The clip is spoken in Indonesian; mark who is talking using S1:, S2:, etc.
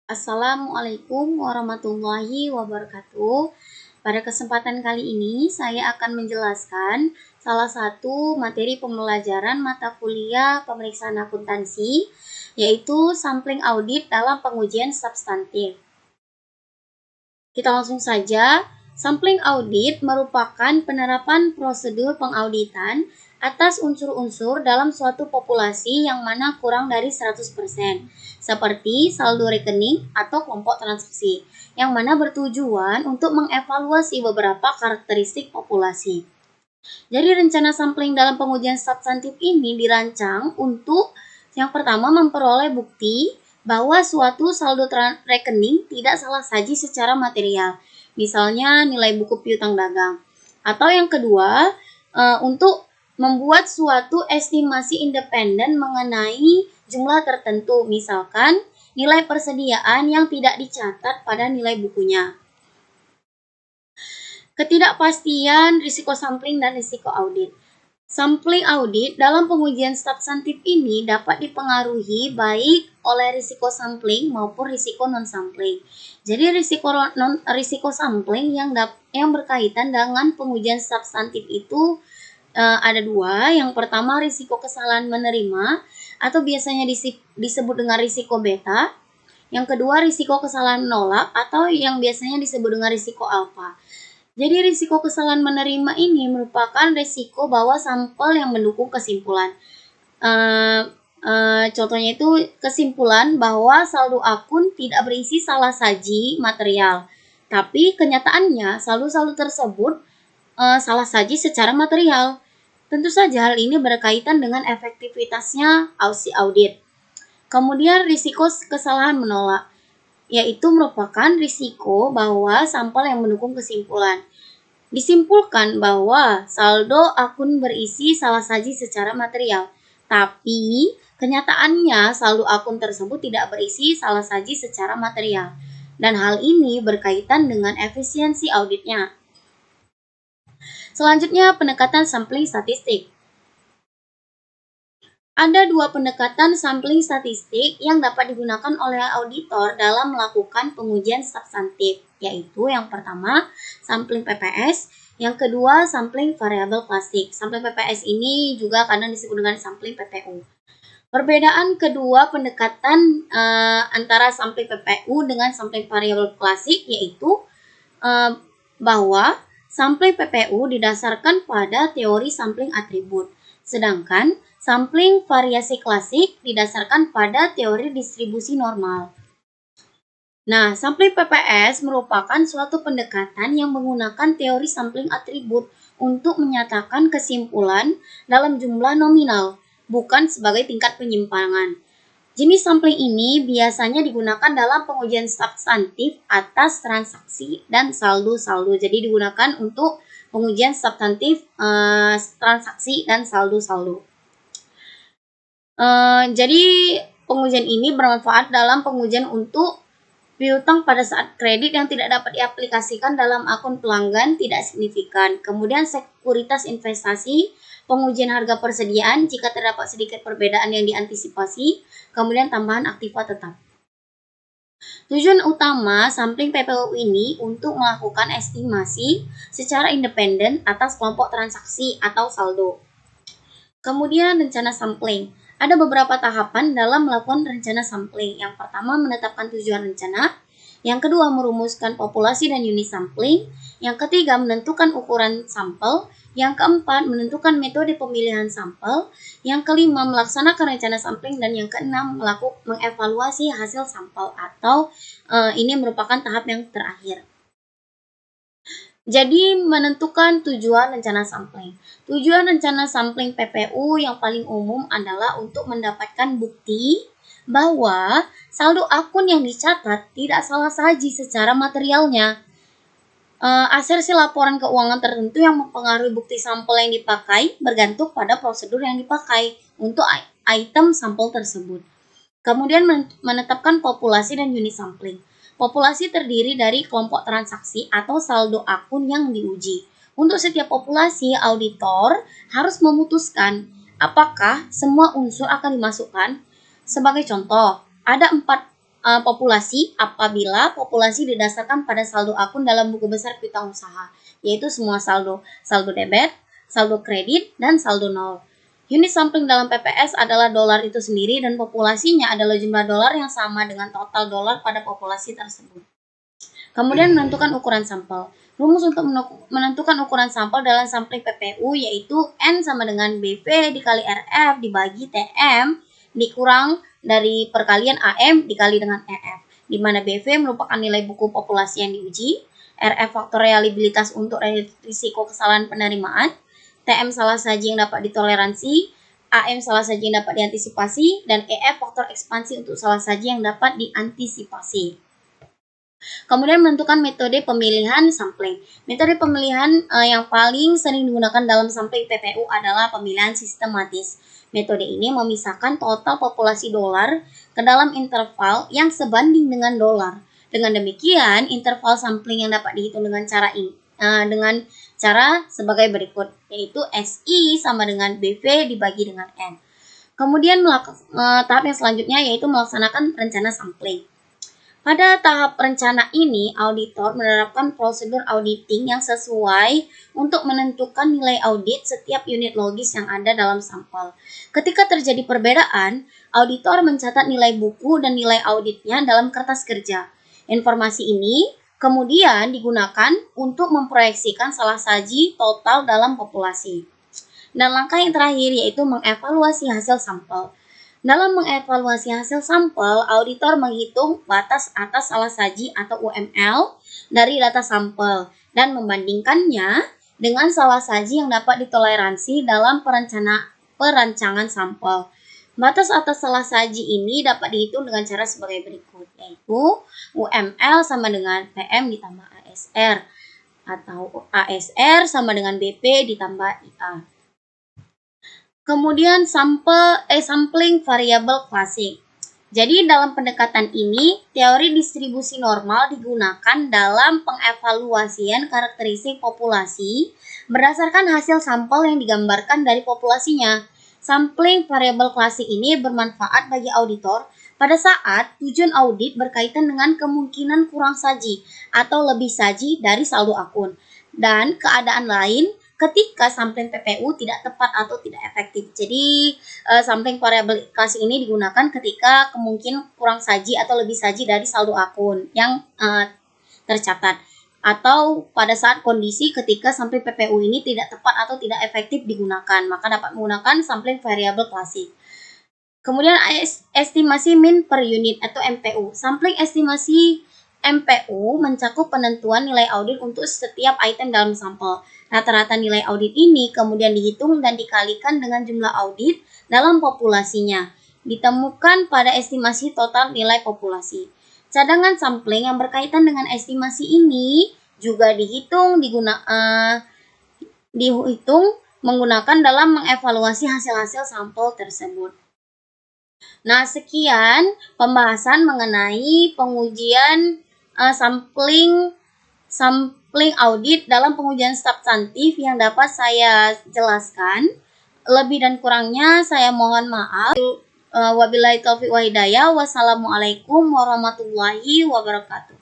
S1: Assalamualaikum warahmatullahi wabarakatuh. Pada kesempatan kali ini, saya akan menjelaskan salah satu materi pembelajaran mata kuliah pemeriksaan akuntansi, yaitu sampling audit dalam pengujian substantif. Kita langsung saja. Sampling audit merupakan penerapan prosedur pengauditan atas unsur-unsur dalam suatu populasi yang mana kurang dari 100%, seperti saldo rekening atau kelompok transaksi, yang mana bertujuan untuk mengevaluasi beberapa karakteristik populasi. Jadi rencana sampling dalam pengujian substantif ini dirancang untuk yang pertama memperoleh bukti bahwa suatu saldo rekening tidak salah saji secara material, misalnya nilai buku piutang dagang. Atau yang kedua, untuk membuat suatu estimasi independen mengenai jumlah tertentu, misalkan nilai persediaan yang tidak dicatat pada nilai bukunya. Ketidakpastian risiko sampling dan risiko audit. Sampling audit dalam pengujian substantif ini dapat dipengaruhi baik oleh risiko sampling maupun risiko non-sampling. Jadi risiko sampling yang berkaitan dengan pengujian substantif itu ada dua. Yang pertama risiko kesalahan menerima atau biasanya disebut dengan risiko beta. Yang kedua risiko kesalahan menolak atau yang biasanya disebut dengan risiko alfa. Jadi risiko kesalahan menerima ini merupakan risiko bahwa sampel yang mendukung kesimpulan. Contohnya itu kesimpulan bahwa saldo akun tidak berisi salah saji material. Tapi kenyataannya saldo-saldo tersebut salah saji secara material. Tentu saja hal ini berkaitan dengan efektivitasnya audit. Kemudian risiko kesalahan menolak, yaitu merupakan risiko bahwa sampel yang mendukung kesimpulan. Disimpulkan bahwa saldo akun berisi salah saji secara material, tapi kenyataannya saldo akun tersebut tidak berisi salah saji secara material, dan hal ini berkaitan dengan efisiensi auditnya. Selanjutnya, pendekatan sampling statistik. Ada dua pendekatan sampling statistik yang dapat digunakan oleh auditor dalam melakukan pengujian substantif, yaitu yang pertama, sampling PPS, yang kedua, sampling variabel klasik. Sampling PPS ini juga kadang disebut dengan sampling PPU. Perbedaan kedua pendekatan antara sampling PPU dengan sampling variabel klasik yaitu bahwa sampling PPU didasarkan pada teori sampling atribut, sedangkan sampling variasi klasik didasarkan pada teori distribusi normal. Nah, sampling PPS merupakan suatu pendekatan yang menggunakan teori sampling atribut untuk menyatakan kesimpulan dalam jumlah nominal, bukan sebagai tingkat penyimpangan. Jenis sampling ini biasanya digunakan dalam pengujian substantif atas transaksi dan saldo-saldo. Jadi digunakan untuk pengujian substantif transaksi dan saldo-saldo. Jadi pengujian ini bermanfaat dalam pengujian untuk piutang pada saat kredit yang tidak dapat diaplikasikan dalam akun pelanggan tidak signifikan. Kemudian sekuritas investasi, pengujian harga persediaan jika terdapat sedikit perbedaan yang diantisipasi, kemudian tambahan aktiva tetap. Tujuan utama sampling PPU ini untuk melakukan estimasi secara independen atas kelompok transaksi atau saldo. Kemudian rencana sampling. Ada beberapa tahapan dalam melakukan rencana sampling. Yang pertama, menetapkan tujuan rencana. Yang kedua, merumuskan populasi dan unit sampling. Yang ketiga, menentukan ukuran sampel. Yang keempat, menentukan metode pemilihan sampel. Yang kelima, melaksanakan rencana sampling. Dan yang keenam, mengevaluasi hasil sampel atau ini merupakan tahap yang terakhir. Jadi menentukan tujuan rencana sampling. Tujuan rencana sampling PPU yang paling umum adalah untuk mendapatkan bukti bahwa saldo akun yang dicatat tidak salah saji secara materialnya. Asersi laporan keuangan tertentu yang mempengaruhi bukti sampel yang dipakai bergantung pada prosedur yang dipakai untuk item sampel tersebut. Kemudian menetapkan populasi dan unit sampling. Populasi terdiri dari kelompok transaksi atau saldo akun yang diuji. Untuk setiap populasi, auditor harus memutuskan apakah semua unsur akan dimasukkan. Sebagai contoh, ada 4 populasi apabila populasi didasarkan pada saldo akun dalam buku besar piutang usaha, yaitu semua saldo debit, saldo kredit, dan saldo nol. Unit sampling dalam PPS adalah dolar itu sendiri dan populasinya adalah jumlah dolar yang sama dengan total dolar pada populasi tersebut. Kemudian menentukan ukuran sampel. Rumus untuk menentukan ukuran sampel dalam sampling PPU yaitu N sama dengan BV dikali RF dibagi TM dikurang dari perkalian AM dikali dengan EF, di mana BV merupakan nilai buku populasi yang diuji, RF faktor reliabilitas untuk risiko kesalahan penerimaan, TM salah saji yang dapat ditoleransi, AM salah saji yang dapat diantisipasi, dan EF faktor ekspansi untuk salah saji yang dapat diantisipasi. Kemudian menentukan metode pemilihan sampling. Metode pemilihan yang paling sering digunakan dalam sampling PPU adalah pemilihan sistematis. Metode ini memisahkan total populasi dolar ke dalam interval yang sebanding dengan dolar. Dengan demikian, interval sampling yang dapat dihitung dengan cara sebagai berikut, yaitu SI sama dengan BV dibagi dengan N. Kemudian tahap yang selanjutnya yaitu melaksanakan rencana sampling. Pada tahap rencana ini, auditor menerapkan prosedur auditing yang sesuai untuk menentukan nilai audit setiap unit logis yang ada dalam sampel. Ketika terjadi perbedaan, auditor mencatat nilai buku dan nilai auditnya dalam kertas kerja. Informasi ini kemudian digunakan untuk memproyeksikan salah saji total dalam populasi. Dan langkah yang terakhir yaitu mengevaluasi hasil sampel. Dalam mengevaluasi hasil sampel, auditor menghitung batas atas salah saji atau UML dari data sampel dan membandingkannya dengan salah saji yang dapat ditoleransi dalam perancangan sampel. Batas atas salah saji ini dapat dihitung dengan cara sebagai berikut, yaitu UML sama dengan PM ditambah ASR atau ASR sama dengan BP ditambah IA. Kemudian sampling variabel klasik. Jadi dalam pendekatan ini, teori distribusi normal digunakan dalam pengevaluasian karakteristik populasi berdasarkan hasil sampel yang digambarkan dari populasinya. Sampling variabel klasik ini bermanfaat bagi auditor pada saat tujuan audit berkaitan dengan kemungkinan kurang saji atau lebih saji dari saldo akun dan keadaan lain ketika sampling PPU tidak tepat atau tidak efektif. Jadi sampling variabel klasik ini digunakan ketika kemungkinan kurang saji atau lebih saji dari saldo akun yang tercatat, atau pada saat kondisi ketika sampling PPU ini tidak tepat atau tidak efektif digunakan, maka dapat menggunakan sampling variabel klasik. Kemudian estimasi min per unit atau MPU. Sampling estimasi MPU mencakup penentuan nilai audit untuk setiap item dalam sampel. Rata-rata nilai audit ini kemudian dihitung dan dikalikan dengan jumlah audit dalam populasinya. Ditemukan pada estimasi total nilai populasi. Cadangan sampling yang berkaitan dengan estimasi ini juga dihitung menggunakan dalam mengevaluasi hasil-hasil sampel tersebut. Nah, sekian pembahasan mengenai pengujian sampling audit dalam pengujian substantif yang dapat saya jelaskan. Lebih dan kurangnya saya mohon maaf. Wabillahi taufiq wa hidayah. Wassalamualaikum warahmatullahi wabarakatuh.